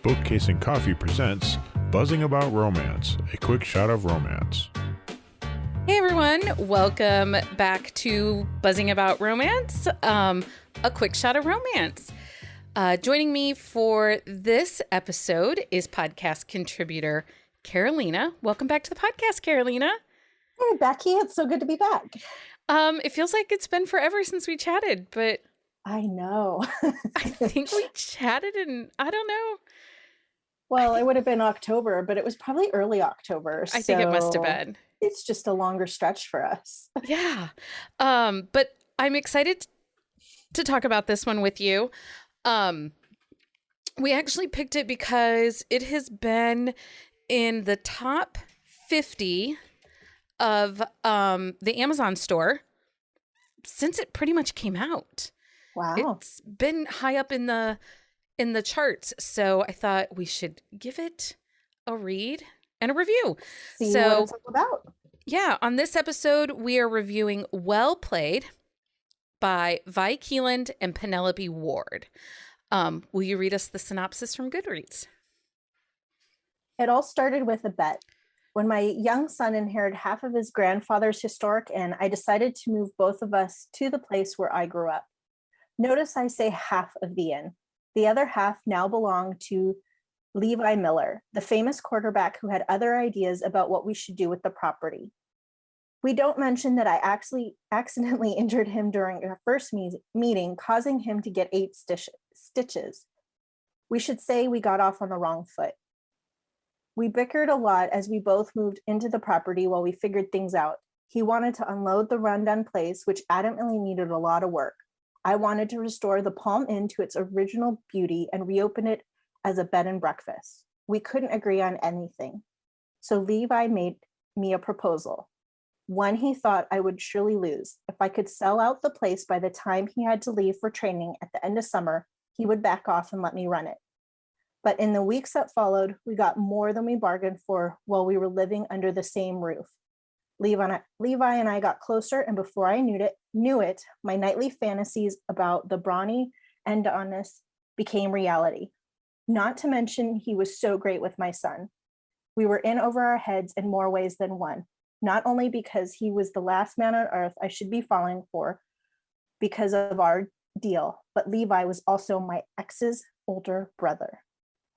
Bookcase and Coffee presents Buzzing About Romance, a quick shot of romance. Hey everyone, welcome back to Buzzing About Romance, a quick shot of romance. Joining me for this episode is podcast contributor Carolina. Welcome back to the podcast, Carolina. Hey Becky, it's so good to be back. It feels like it's been forever since we chatted, but I know. I think we chatted in, I don't know. Well, it would have been October, but it was probably early October. I think it must have been. It's just a longer stretch for us. Yeah. But I'm excited to talk about this one with you. We actually picked it because it has been in the top 50 of the Amazon store since it pretty much came out. Wow. It's been high up in the charts, so I thought we should give it a read and a review. See what it's all about. Yeah, on this episode, we are reviewing Well Played by Keeland and Penelope Ward. Will you read us the synopsis from Goodreads? It all started with a bet. When my young son inherited half of his grandfather's historic inn, I decided to move both of us to the place where I grew up. Notice I say half of the inn. The other half now belonged to Levi Miller, the famous quarterback who had other ideas about what we should do with the property. We don't mention that I actually accidentally injured him during our first meeting, causing him to get 8 stitches. We should say we got off on the wrong foot. We bickered a lot as we both moved into the property while we figured things out. He wanted to unload the rundown place, which adamantly needed a lot of work. I wanted to restore the Palm Inn to its original beauty and reopen it as a bed and breakfast. We couldn't agree on anything. So Levi made me a proposal, one he thought I would surely lose. If I could sell out the place by the time he had to leave for training at the end of summer, he would back off and let me run it. But in the weeks that followed, we got more than we bargained for while we were living under the same roof. Levi and I got closer, and before I knew it, my nightly fantasies about the brawny and Adonis became reality. Not to mention, he was so great with my son. We were in over our heads in more ways than one, not only because he was the last man on earth I should be falling for because of our deal, but Levi was also my ex's older brother.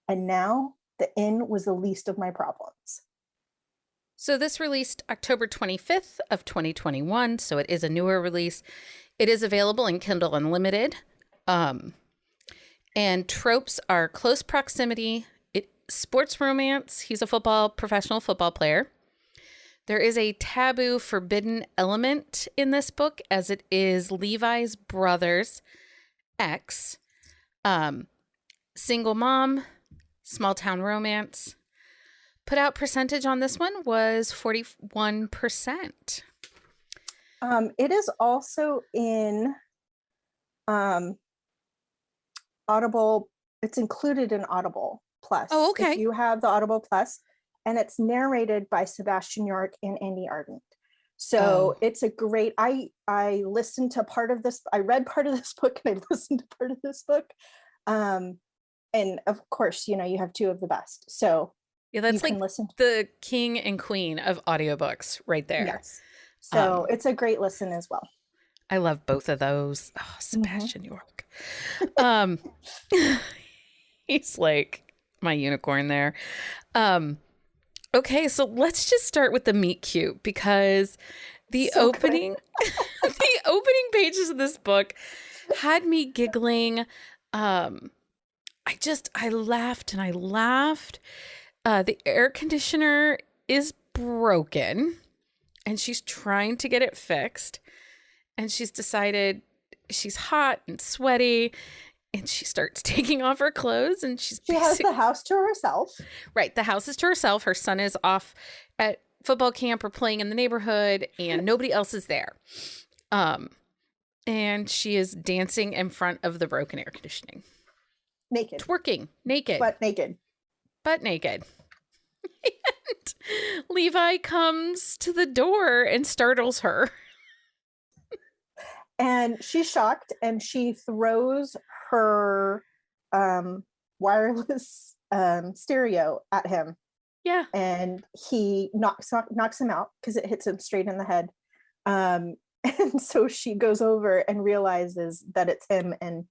And now the inn was the least of my problems. So this released October 25th of 2021, so it is a newer release. It is available in Kindle Unlimited. And tropes are close proximity, sports romance. He's a professional football player. There is a taboo forbidden element in this book, as it is Levi's brother's ex. Single mom, small town romance. Put out percentage on this one was 41%. It is also in Audible. It's included in Audible Plus. Oh, okay. If you have the Audible Plus, and it's narrated by Sebastian York and Andy Ardent. So It's a great, I listened to part of this, I read part of this book and I listened to part of this book. And of course, you have 2 of the best. So yeah, that's like the king and queen of audiobooks right there. Yes. So it's a great listen as well. I love both of those. Oh, Sebastian York. He's like my unicorn there. Okay, so let's just start with the meet cute, because the opening pages of this book had me giggling. I laughed and I laughed. The air conditioner is broken and she's trying to get it fixed. And she's decided she's hot and sweaty and she starts taking off her clothes and she has the house to herself. Right. The house is to herself. Her son is off at football camp or playing in the neighborhood and nobody else is there. And she is dancing in front of the broken air conditioning. Naked. Twerking. Naked. Butt naked. And Levi comes to the door and startles her. And she's shocked and she throws her wireless stereo at him. Yeah. And he knocks him out because it hits him straight in the head. And so she goes over and realizes that it's him and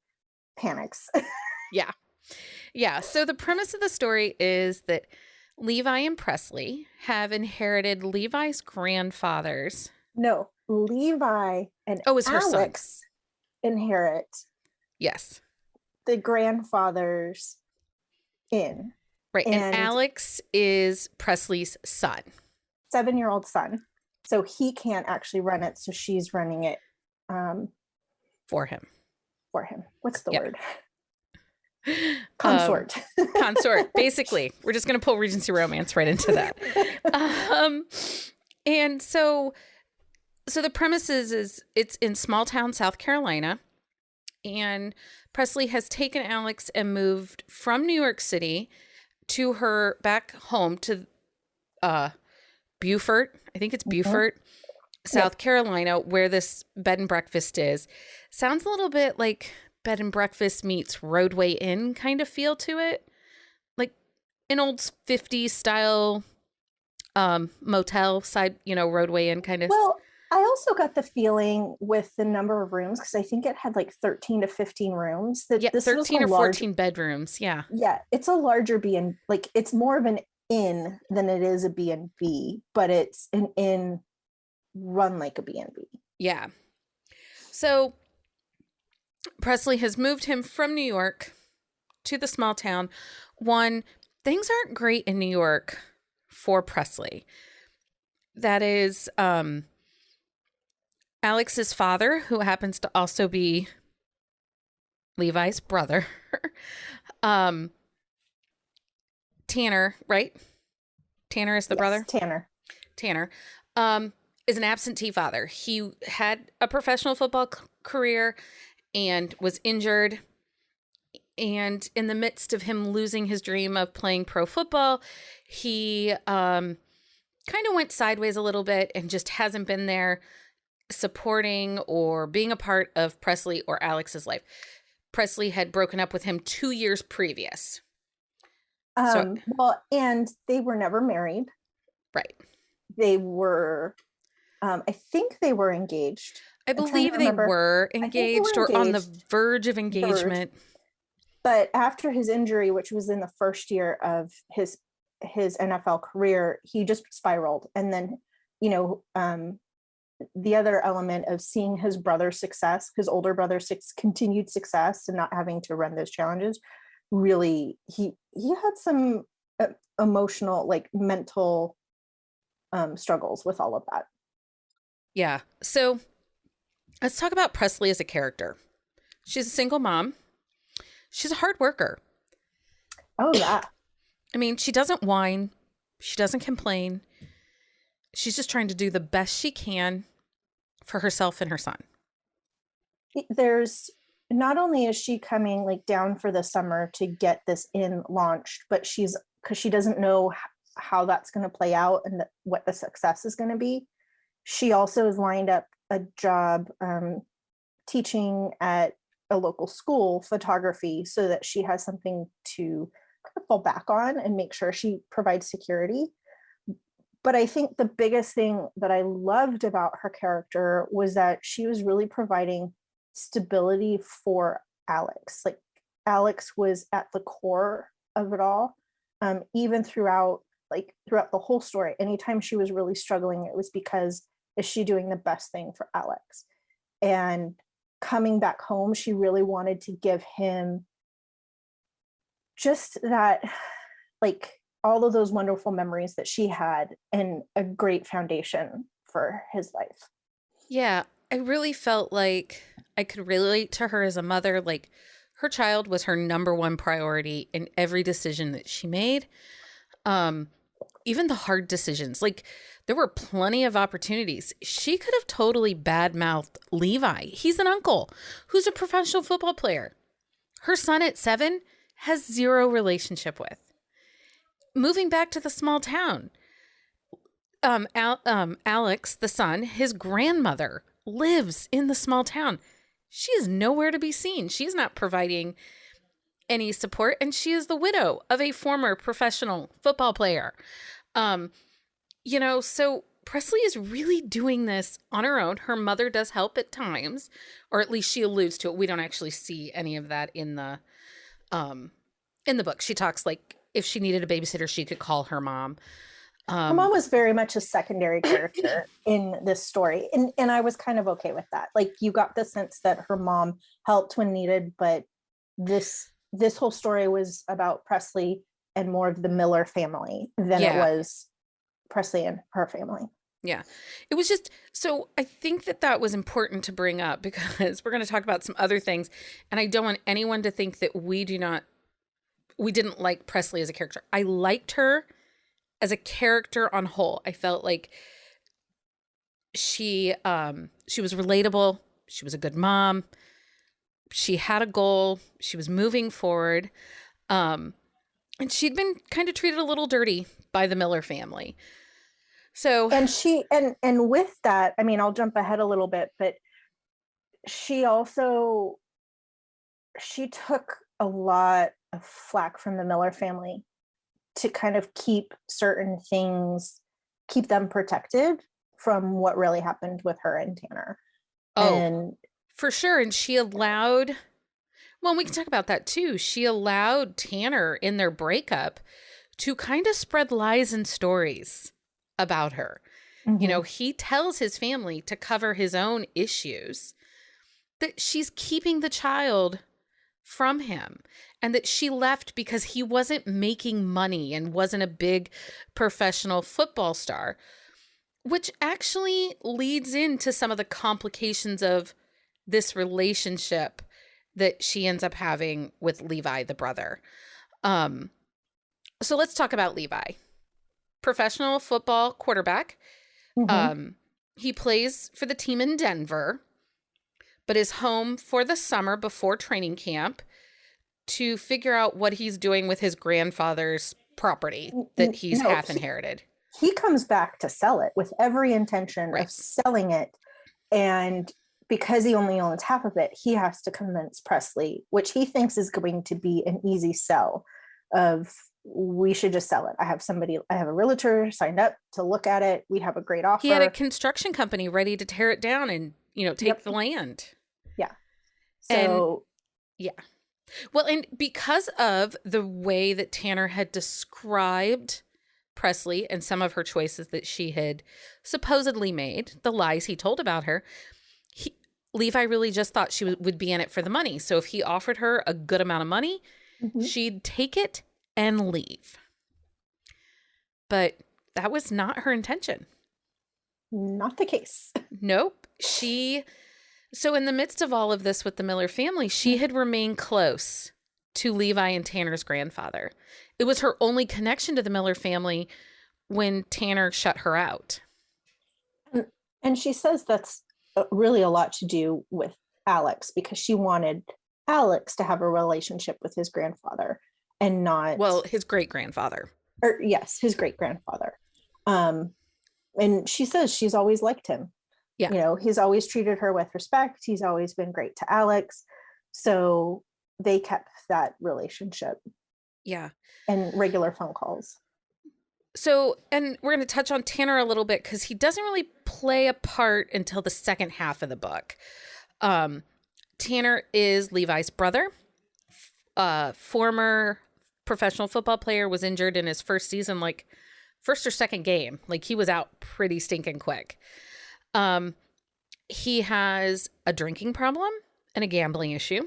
panics. Yeah. Yeah. So the premise of the story is that Levi and Presley have inherited Levi's grandfather's. No, Levi and Oh, it's her son. Alex inherit Yes. the grandfather's inn. Right. And Alex is Presley's son. 7-year-old son. So he can't actually run it. So she's running it for him. What's the word? Consort. Consort. Basically, we're just going to pull Regency Romance right into that. And so the premise is it's in small town South Carolina, and Presley has taken Alex and moved from New York City to her back home to Beaufort. I think it's Beaufort, South Carolina, where this bed and breakfast is. Sounds a little bit like bed and breakfast meets Roadway Inn kind of feel to it. Like an old 50s style motel side, Roadway Inn kind of. Well, I also got the feeling with the number of rooms, because I think it had like 13 to 15 rooms. That yeah, this 13 or 14 bedrooms. Yeah. Yeah, it's a larger B&B. Like, it's more of an inn than it is a B&B, but it's an inn run like a B&B. Yeah. So Presley has moved him from New York to the small town. One, things aren't great in New York for Presley. That is Alex's father, who happens to also be Levi's brother. Tanner, right? Tanner is the brother? Tanner. Is an absentee father. He had a professional football career and was injured. And in the midst of him losing his dream of playing pro football, he kind of went sideways a little bit and just hasn't been there supporting or being a part of Presley or Alex's life. Presley had broken up with him 2 years previous. Well, and they were never married. Right. They were, I think they were engaged. I believe they were engaged or on the verge of engagement. But after his injury, which was in the first year of his NFL career, he just spiraled. And then, the other element of seeing his brother's success, his older brother's continued success and not having to run those challenges, really, he had some emotional, like mental struggles with all of that. Yeah. So let's talk about Presley as a character. She's a single mom. She's a hard worker. Oh, yeah. I mean, she doesn't whine. She doesn't complain. She's just trying to do the best she can for herself and her son. There's not only is she coming like down for the summer to get this inn launched, but because she doesn't know how that's going to play out and what the success is going to be. She also has lined up a job teaching at a local school photography so that she has something to fall back on and make sure she provides security. But I think the biggest thing that I loved about her character was that she was really providing stability for Alex. Like, Alex was at the core of it all, even throughout the whole story. Anytime she was really struggling, it was because, is she doing the best thing for Alex? And coming back home, she really wanted to give him just that, like, all of those wonderful memories that she had and a great foundation for his life. Yeah, I really felt like I could relate to her as a mother. Like, her child was her number one priority in every decision that she made. Even the hard decisions. Like, there were plenty of opportunities. She could have totally bad-mouthed Levi. He's an uncle who's a professional football player. Her son at 7 has zero relationship with. Moving back to the small town, Alex, the son, his grandmother lives in the small town. She is nowhere to be seen. She's not providing any support, and she is the widow of a former professional football player. So Presley is really doing this on her own. Her mother does help at times, or at least she alludes to it. We don't actually see any of that in the book. She talks like if she needed a babysitter, she could call her mom. Her mom was very much a secondary character in this story. And I was kind of okay with that. Like, you got the sense that her mom helped when needed, but this whole story was about Presley and more of the Miller family than it was Presley and her family. Yeah. It was just, so I think that was important to bring up because we're going to talk about some other things. And I don't want anyone to think that we didn't like Presley as a character. I liked her as a character on whole. I felt like she was relatable. She was a good mom. She had a goal. She was moving forward. And she'd been kind of treated a little dirty by the Miller family. So, and with that, I mean, I'll jump ahead a little bit, but she took a lot of flack from the Miller family to kind of keep them protected from what really happened with her and Tanner. And for sure. And she allowed, well, we can talk about that too. She allowed Tanner in their breakup to kind of spread lies and stories about her. Mm-hmm. He tells his family to cover his own issues, that she's keeping the child from him, and that she left because he wasn't making money and wasn't a big professional football star, which actually leads into some of the complications of this relationship that she ends up having with Levi, the brother. So let's talk about Levi. Professional football quarterback. Mm-hmm. He plays for the team in Denver, but is home for the summer before training camp to figure out what he's doing with his grandfather's property that he's half inherited. He comes back to sell it with every intention of selling it. And because he only owns half of it, he has to convince Presley, which he thinks is going to be an easy sell of, we should just sell it. I have a realtor signed up to look at it. We have a great offer. He had a construction company ready to tear it down and, take the land. Yeah. So, Well, and because of the way that Tanner had described Presley and some of her choices that she had supposedly made, the lies he told about her, Levi really just thought she would be in it for the money. So if he offered her a good amount of money, mm-hmm. she'd take it and leave. But that was not her intention. Not the case. Nope. So in the midst of all of this with the Miller family, she had remained close to Levi and Tanner's grandfather. It was her only connection to the Miller family when Tanner shut her out. And she says that's really a lot to do with Alex, because she wanted Alex to have a relationship with his grandfather and not... Well, his great-grandfather. Yes, his great-grandfather. And she says she's always liked him. Yeah. He's always treated her with respect. He's always been great to Alex. So they kept that relationship. Yeah. And regular phone calls. So, and we're going to touch on Tanner a little bit because he doesn't really play a part until the second half of the book. Tanner is Levi's brother. Former professional football player, was injured in his first season, like first or second game. Like, he was out pretty stinking quick. He has a drinking problem and a gambling issue.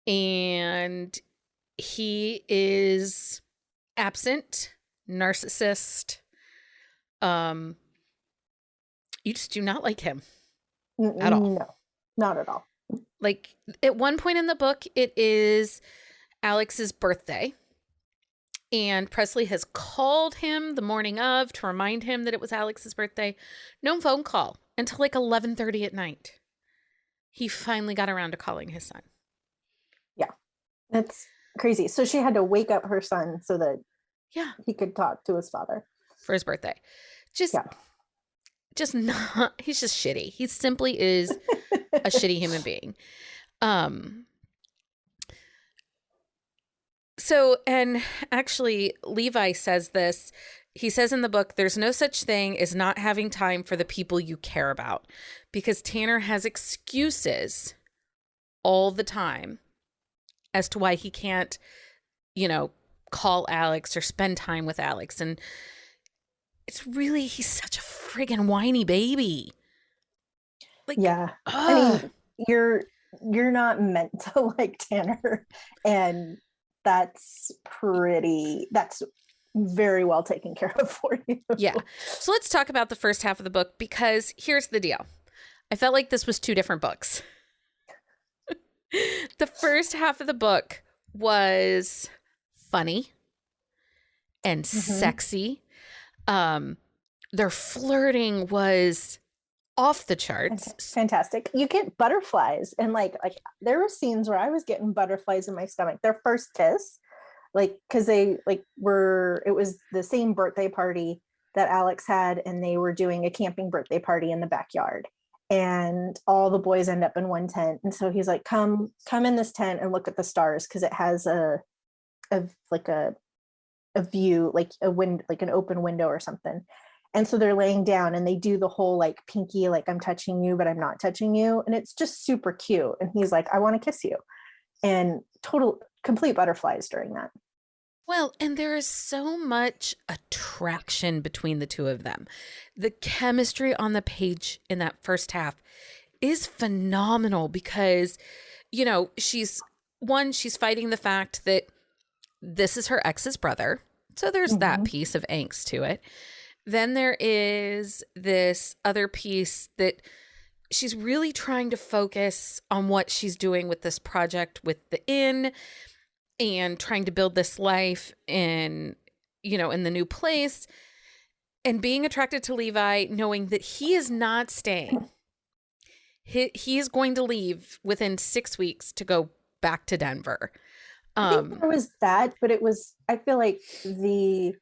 And he is absent, narcissist. You just do not like him at all. No, not at all. Like, at one point in the book, it is Alex's birthday. And Presley has called him the morning of to remind him that it was Alex's birthday. No phone call until like 11:30 at night. He finally got around to calling his son. Yeah, that's crazy. So she had to wake up her son so that he could talk to his father. For his birthday. Just not, he's just shitty. He simply is a shitty human being. So, and actually, Levi says this. He says in the book, there's no such thing as not having time for the people you care about, because Tanner has excuses all the time as to why he can't, call Alex or spend time with Alex. And it's really, he's such a friggin' whiny baby. Like, Yeah. I mean, you're not meant to like Tanner, and that's very well taken care of for you. yeah. So let's talk about the first half of the book, because here's the deal. I felt like this was two different books. The first half of the book was funny and sexy. Their flirting was off the charts. Fantastic. You get butterflies, and like there were scenes where I was getting butterflies in my stomach. Their first kiss, like, because it was the same birthday party that Alex had, and they were doing a camping birthday party in the backyard, and all the boys end up in one tent. And so he's like, come in this tent and look at the stars, because it has a view, like a wind, like an open window or something. And so they're laying down and they do the whole like pinky, like I'm touching you, but I'm not touching you. And it's just super cute. And he's like, I want to kiss you. And complete butterflies during that. Well, and there is so much attraction between the two of them. The chemistry on the page in that first half is phenomenal, because, she's fighting the fact that this is her ex's brother. So there's that piece of angst to it. Then there is this other piece that she's really trying to focus on what she's doing with this project with the inn, and trying to build this life in the new place, and being attracted to Levi, knowing that he is not staying. He is going to leave within 6 weeks to go back to Denver. I think there was that, but I feel like the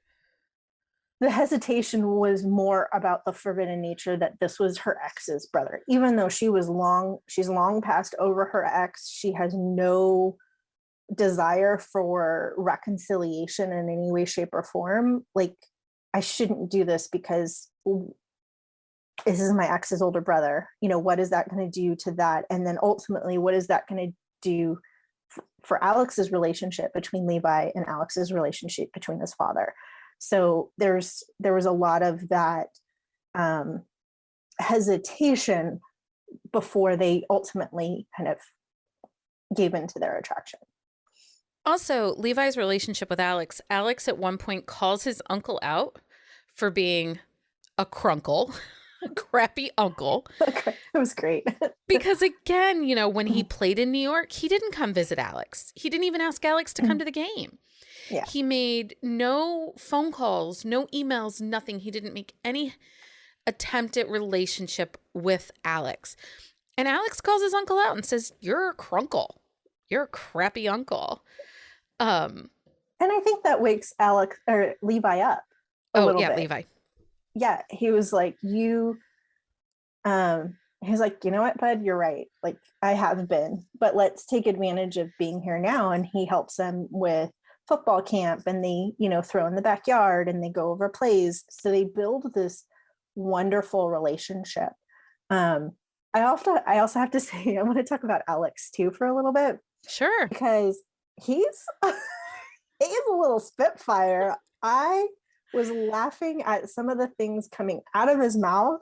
hesitation was more about the forbidden nature that this was her ex's brother. Even though she's long passed over her ex, she has no desire for reconciliation in any way, shape, or form. Like, I shouldn't do this because this is my ex's older brother. What is that going to do to that? And then ultimately, what is that going to do for Alex's relationship between Levi and Alex's relationship between his father? So there was a lot of that hesitation before they ultimately kind of gave into their attraction. Also, Levi's relationship with Alex at one point calls his uncle out for being a crunkle, a crappy uncle. Okay. It was great. Because again, when he played in New York, he didn't come visit Alex. He didn't even ask Alex to come to the game. Yeah. He made no phone calls, no emails, nothing. He didn't make any attempt at relationship with Alex. And Alex calls his uncle out and says, "You're a crunkle. You're a crappy uncle." And I think that wakes Levi up a little bit. Levi. Yeah, he was like, he's like, you know what, bud, you're right. Like, I have been, but let's take advantage of being here now. And he helps them with football camp, and they, throw in the backyard, and they go over plays. So they build this wonderful relationship. I also have to say, I want to talk about Alex too for a little bit. Sure. Because he's a little spitfire. I was laughing at some of the things coming out of his mouth.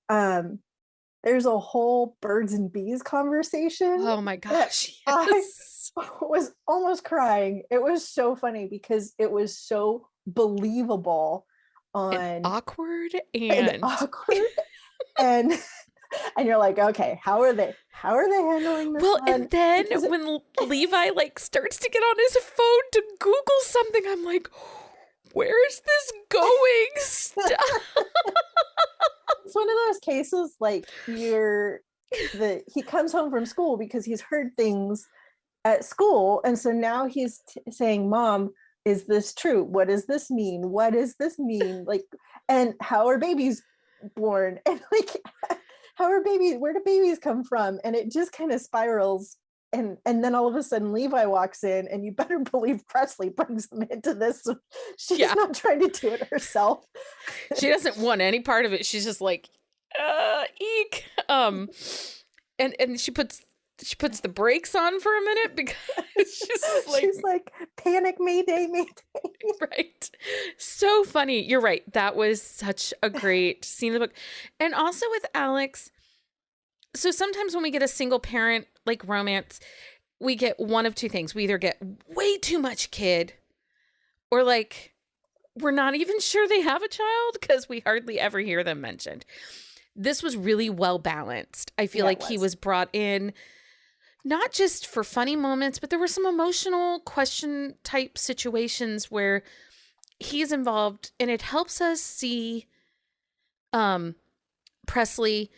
There's a whole birds and bees conversation. Oh my gosh. Yes. I was almost crying. It was so funny because it was so believable and awkward and and you're like, okay, how are they handling this? Well, and then when Levi starts to get on his phone to Google something, I'm like, where's this going? Stop. It's one of those cases like he comes home from school because he's heard things at school, and so now he's saying, Mom, is this true? What does this mean? What does this mean? Like, and how are babies born? And like, where do babies come from? And it just kind of spirals and then all of a sudden Levi walks in, and you better believe Presley brings him into this. She's not trying to do it herself. She doesn't want any part of it. She's just like, eek. And she puts the brakes on for a minute because she's like, panic, mayday, mayday. Right. So funny. You're right. That was such a great scene in the book. And also with Alex, so sometimes when we get a single parent like romance, we get one of two things. We either get way too much kid, or like we're not even sure they have a child because we hardly ever hear them mentioned. This was really well balanced. I feel like he was brought in not just for funny moments, but there were some emotional question type situations where he's involved, and it helps us see Presley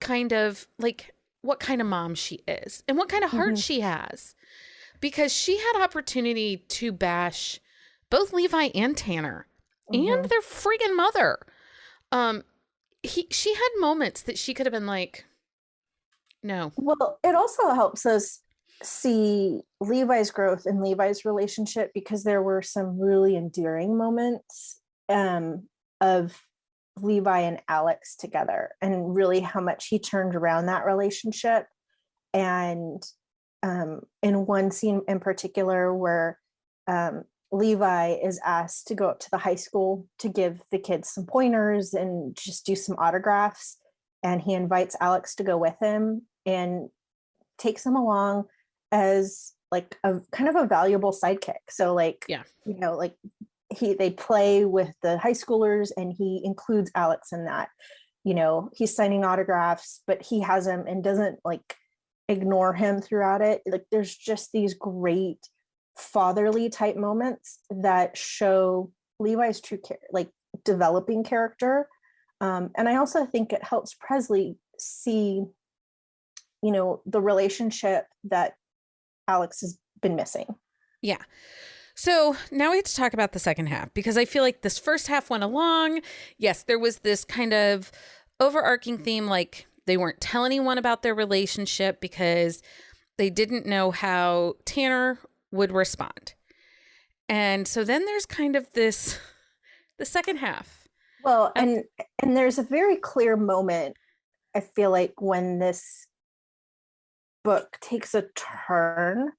kind of like what kind of mom she is and what kind of heart she has, because she had opportunity to bash both Levi and Tanner and their friggin' mother. She had moments that she could have been like, no. Well, it also helps us see Levi's growth and Levi's relationship, because there were some really endearing moments of Levi and Alex together, and really how much he turned around that relationship. And in one scene in particular where Levi is asked to go up to the high school to give the kids some pointers and just do some autographs, and he invites Alex to go with him and takes him along as like a kind of a valuable sidekick. So like, like they play with the high schoolers, and he includes Alex in that. He's signing autographs, but he has him and doesn't like ignore him throughout it. Like there's just these great fatherly type moments that show Levi's true like developing character. And I also think it helps Presley see, the relationship that Alex has been missing. Yeah. So now we have to talk about the second half, because I feel like this first half went along. Yes, there was this kind of overarching theme, like they weren't telling anyone about their relationship because they didn't know how Tanner would respond. And so then there's kind of the second half. Well, and there's a very clear moment, I feel like, when this book takes a turn.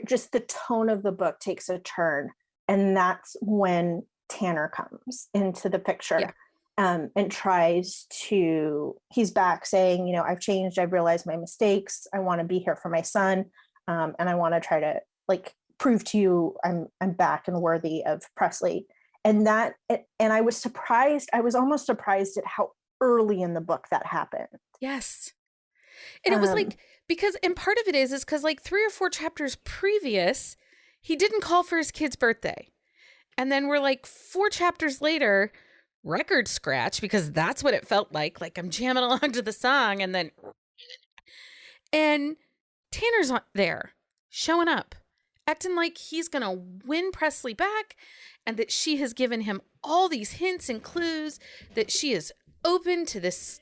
Just the tone of the book takes a turn, and that's when Tanner comes into the picture. And tries to, he's back saying, I've changed, I've realized my mistakes, I want to be here for my son, and I want to try to like prove to you I'm back and worthy of Presley. And I was surprised, I was almost surprised at how early in the book that happened. Yes. And it was like, because, and part of it is because like 3 or 4 chapters previous, he didn't call for his kid's birthday. And then we're like 4 chapters later, record scratch, because that's what it felt like I'm jamming along to the song. And Tanner's not there, showing up, acting like he's going to win Presley back, and that she has given him all these hints and clues that she is open to this,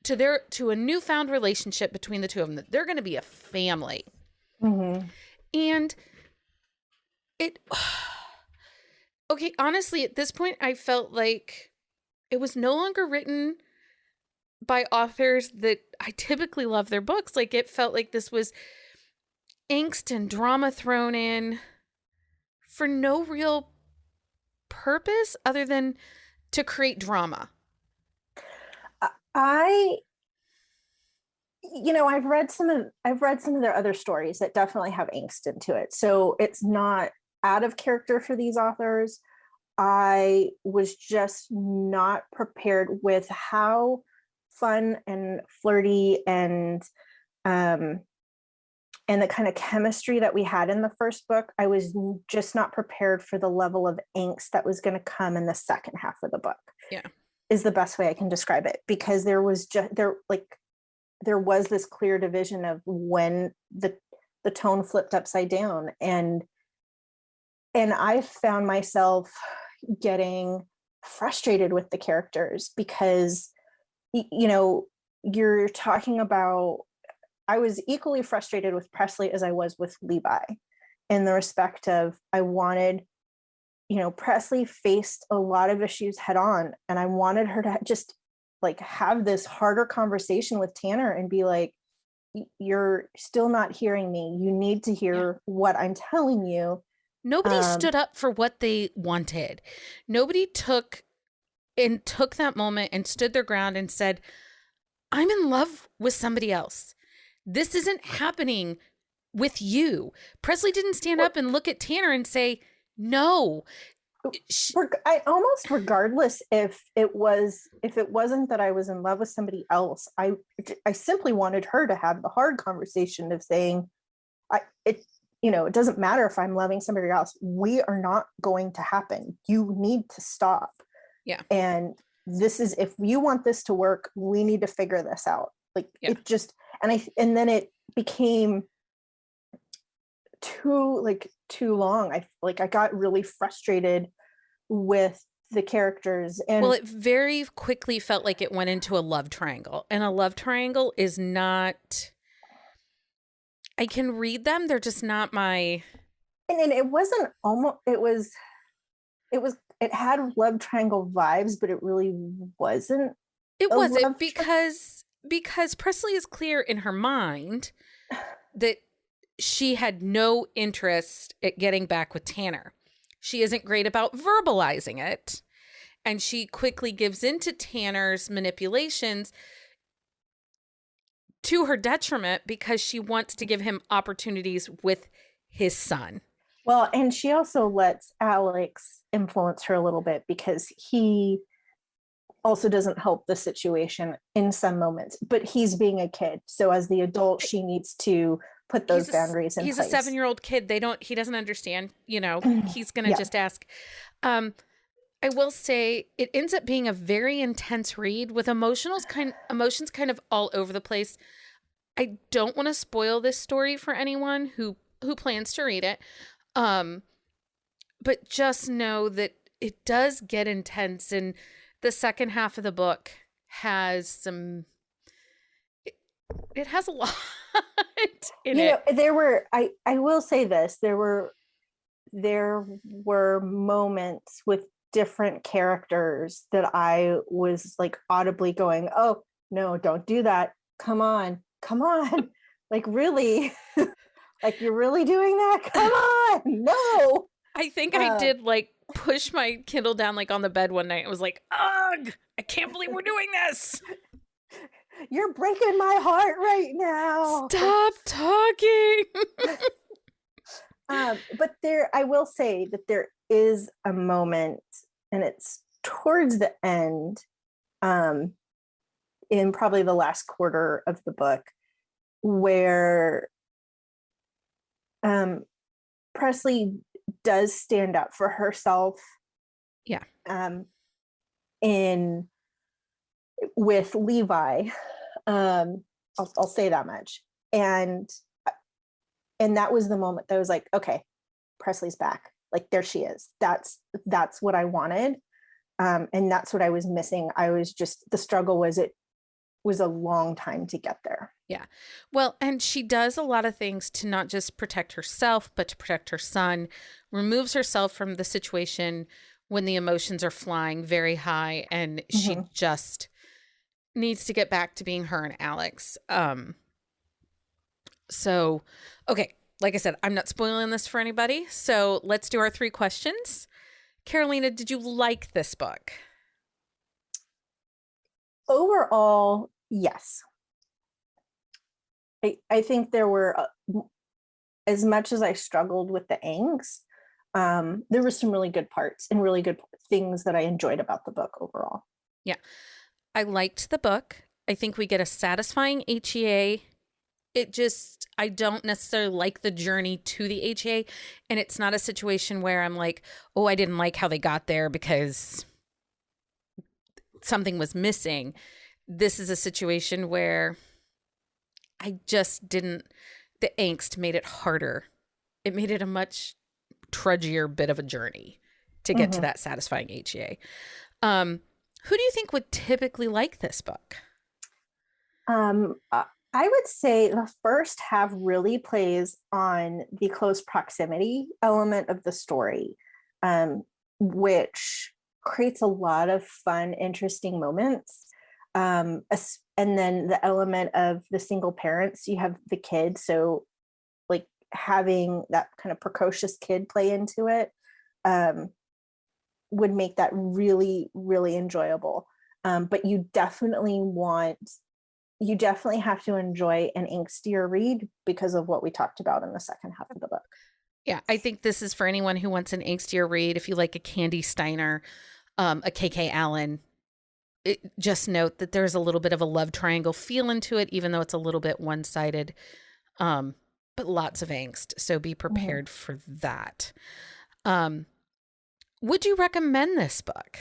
to a newfound relationship between the two of them, that they're going to be a family. And okay, honestly, at this point, I felt like it was no longer written by authors that I typically love their books. Like, it felt like this was angst and drama thrown in for no real purpose other than to create drama. I've read some of their other stories that definitely have angst into it. So it's not out of character for these authors. I was just not prepared with how fun and flirty and the kind of chemistry that we had in the first book. I was just not prepared for the level of angst that was going to come in the second half of the book. Yeah. Is the best way I can describe it, because there was this clear division of when the tone flipped upside down, and I found myself getting frustrated with the characters, because you're talking about I was equally frustrated with Presley as I was with Levi, in the respect of I wanted, Presley faced a lot of issues head on, and I wanted her to just like have this harder conversation with Tanner and be like, you're still not hearing me. You need to hear what I'm telling you. Nobody stood up for what they wanted. Nobody took that moment and stood their ground and said, I'm in love with somebody else. This isn't happening with you. Presley didn't stand up and look at Tanner and say, no. I almost, regardless if it wasn't that I was in love with somebody else, I simply wanted her to have the hard conversation of saying, it doesn't matter if I'm loving somebody else. We are not going to happen. You need to stop. Yeah. And this is, if you want this to work, we need to figure this out. Like it just, and then it became too long. I got really frustrated with the characters, and well, it very quickly felt like it went into a love triangle, and a love triangle is not, I can read them, they're just not my, and it wasn't almost, it had love triangle vibes, but it really wasn't. It wasn't, because Presley is clear in her mind that she had no interest at getting back with Tanner. She isn't great about verbalizing it. And she quickly gives into Tanner's manipulations to her detriment because she wants to give him opportunities with his son. Well, and she also lets Alex influence her a little bit because he also doesn't help the situation in some moments, but he's being a kid. So as the adult, she needs to put those boundaries in place. He's a 7-year-old kid. He doesn't understand, he's going to just ask. I will say it ends up being a very intense read with emotions kind of all over the place. I don't want to spoil this story for anyone who plans to read it. But just know that it does get intense, and the second half of the book has some, it has a lot in it. There were, I will say this, there were moments with different characters that I was like audibly going, oh no, don't do that. Come on. Like, really? Like, you're really doing that? Come on. No. I think I did like push my Kindle down like on the bed one night. It was like, ugh, I can't believe we're doing this. You're breaking my heart right now. Stop talking. But I will say that there is a moment, and it's towards the end, in probably the last quarter of the book, where Presley does stand up for herself. Yeah. With Levi, I'll say that much, and that was the moment that I was like, okay, Presley's back. Like, there she is. That's what I wanted, and that's what I was missing. I was just, the struggle was, it was a long time to get there. Yeah. Well, and she does a lot of things to not just protect herself, but to protect her son, removes herself from the situation when the emotions are flying very high, and she just needs to get back to being her and Alex. So, okay, like I said, I'm not spoiling this for anybody. So let's do our 3 questions. Carolina, did you like this book? Overall, yes. I think there were, as much as I struggled with the angst, there were some really good parts and really good things that I enjoyed about the book overall. Yeah. I liked the book. I think we get a satisfying HEA. I don't necessarily like the journey to the HEA. And it's not a situation where I'm like, oh, I didn't like how they got there because something was missing. This is a situation where I just didn't, the angst made it harder. It made it a much trudgier bit of a journey to get to that satisfying HEA. Who do you think would typically like this book? I would say the first half really plays on the close proximity element of the story, which creates a lot of fun, interesting moments. And then the element of the single parents, you have the kid. So, like, having that kind of precocious kid play into it would make that really, really enjoyable. But you definitely have to enjoy an angstier read because of what we talked about in the second half of the book. Yeah, I think this is for anyone who wants an angstier read. If you like a Candy Steiner, a KK Allen, just note that there's a little bit of a love triangle feel into it, even though it's a little bit one-sided, but lots of angst. So be prepared for that. Would you recommend this book?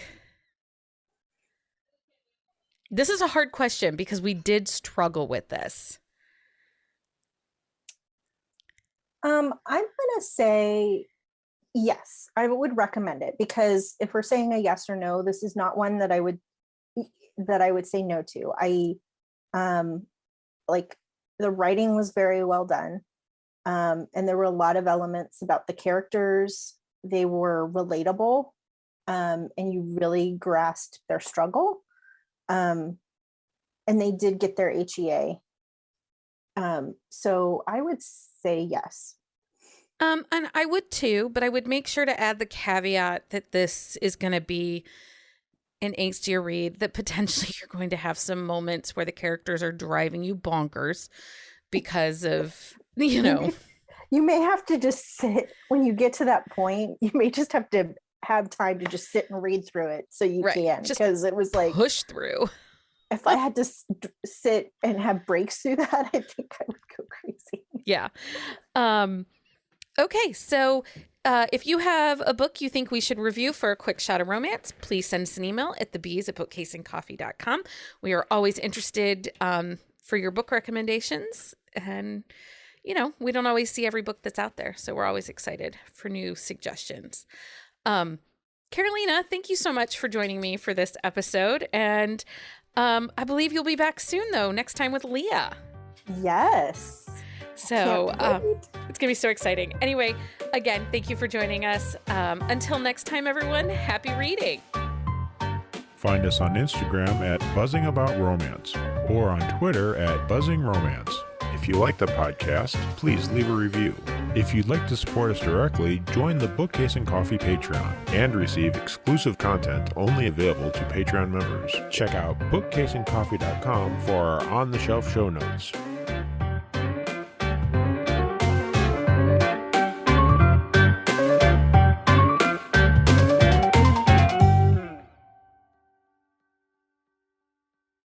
This is a hard question because we did struggle with this. I'm going to say yes, I would recommend it, because if we're saying a yes or no, this is not one that I would say no to. Like, the writing was very well done. And there were a lot of elements about the characters. They were relatable, and you really grasped their struggle. And they did get their HEA. So I would say yes. And I would too, but I would make sure to add the caveat that this is going to be an angstier read, that potentially you're going to have some moments where the characters are driving you bonkers because of, You may have to just sit when you get to that point. You may just have to have time to just sit and read through it so you can, because it was like push through. If I had to sit and have breaks through that, I think I would go crazy. Yeah. Okay, so if you have a book you think we should review for a quick shot of romance, please send us an email at thebees@bookcaseandcoffee.com. We are always interested for your book recommendations, and we don't always see every book that's out there, so we're always excited for new suggestions. Carolina, thank you so much for joining me for this episode, and I believe you'll be back soon, though, next time with Leah. Yes. So it's going to be so exciting. Anyway, again, thank you for joining us. Until next time, everyone, happy reading. Find us on Instagram at Buzzing About Romance or on Twitter at Buzzing Romance. If you like the podcast, please leave a review. If you'd like to support us directly, join the Bookcase and Coffee Patreon and receive exclusive content only available to Patreon members. Check out bookcaseandcoffee.com for our on-the-shelf show notes.